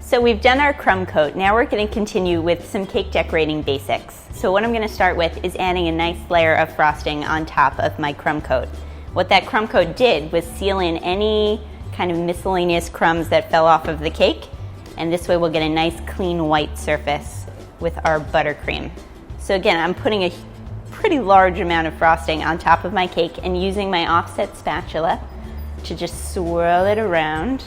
So we've done our crumb coat. Now we're going to continue with some cake decorating basics. So what I'm going to start with is adding a nice layer of frosting on top of my crumb coat. What that crumb coat did was seal in any kind of miscellaneous crumbs that fell off of the cake, and this way we'll get a nice clean white surface with our buttercream. So again, I'm putting a pretty large amount of frosting on top of my cake and using my offset spatula to just swirl it around.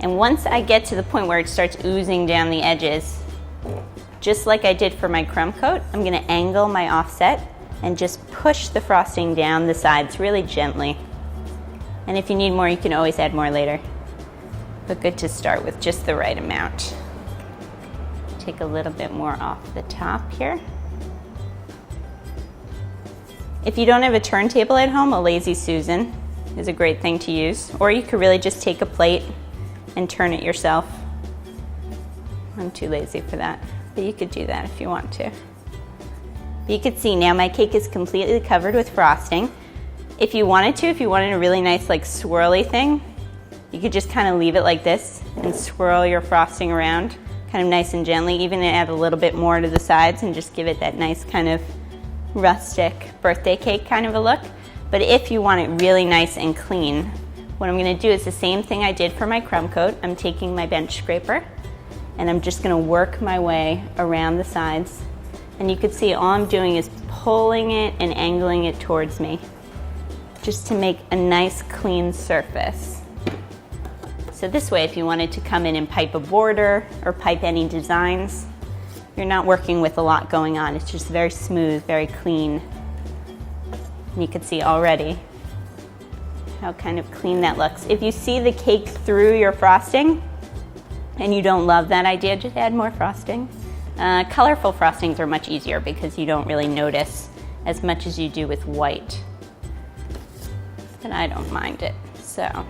And once I get to the point where it starts oozing down the edges, just like I did for my crumb coat, I'm going to angle my offset and just push the frosting down the sides really gently. And if you need more, you can always add more later. But good to start with just the right amount. Take a little bit more off the top here. If you don't have a turntable at home, a Lazy Susan is a great thing to use. Or you could really just take a plate and turn it yourself. I'm too lazy for that, but you could do that if you want to. But you can see now my cake is completely covered with frosting. If you wanted a really nice like swirly thing, you could just kind of leave it like this and swirl your frosting around kind of nice and gently, even add a little bit more to the sides and just give it that nice kind of rustic birthday cake kind of a look. But if you want it really nice and clean, what I'm going to do is the same thing I did for my crumb coat. I'm taking my bench scraper and I'm just going to work my way around the sides. And you can see all I'm doing is pulling it and angling it towards me just to make a nice clean surface. So this way, if you wanted to come in and pipe a border or pipe any designs, you're not working with a lot going on. It's just very smooth, very clean. And you can see already how kind of clean that looks. If you see the cake through your frosting and you don't love that idea, just add more frosting. Colorful frostings are much easier because you don't really notice as much as you do with white. But I don't mind it. So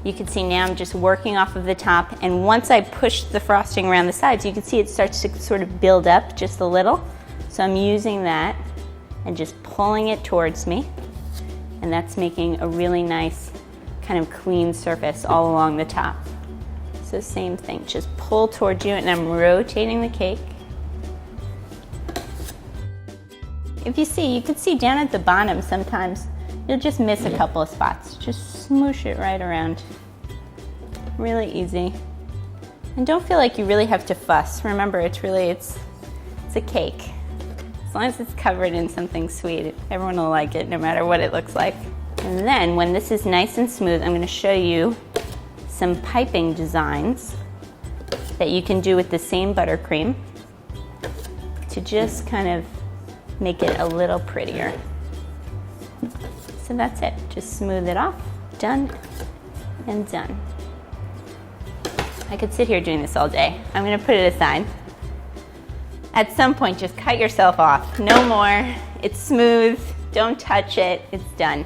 you can see now I'm just working off of the top, and once I push the frosting around the sides, you can see it starts to sort of build up just a little. So I'm using that and just pulling it towards me. And that's making a really nice kind of clean surface all along the top. So same thing, just pull towards you, and I'm rotating the cake. If you see, you can see down at the bottom sometimes you'll just miss a couple of spots. Just smoosh it right around. Really easy. And don't feel like you really have to fuss. Remember, it's a cake. As long as it's covered in something sweet, everyone will like it no matter what it looks like. And then when this is nice and smooth, I'm going to show you some piping designs that you can do with the same buttercream to just kind of make it a little prettier. So that's it. Just smooth it off. Done and done. I could sit here doing this all day. I'm going to put it aside. At some point, just cut yourself off. No more. It's smooth. Don't touch it. It's done.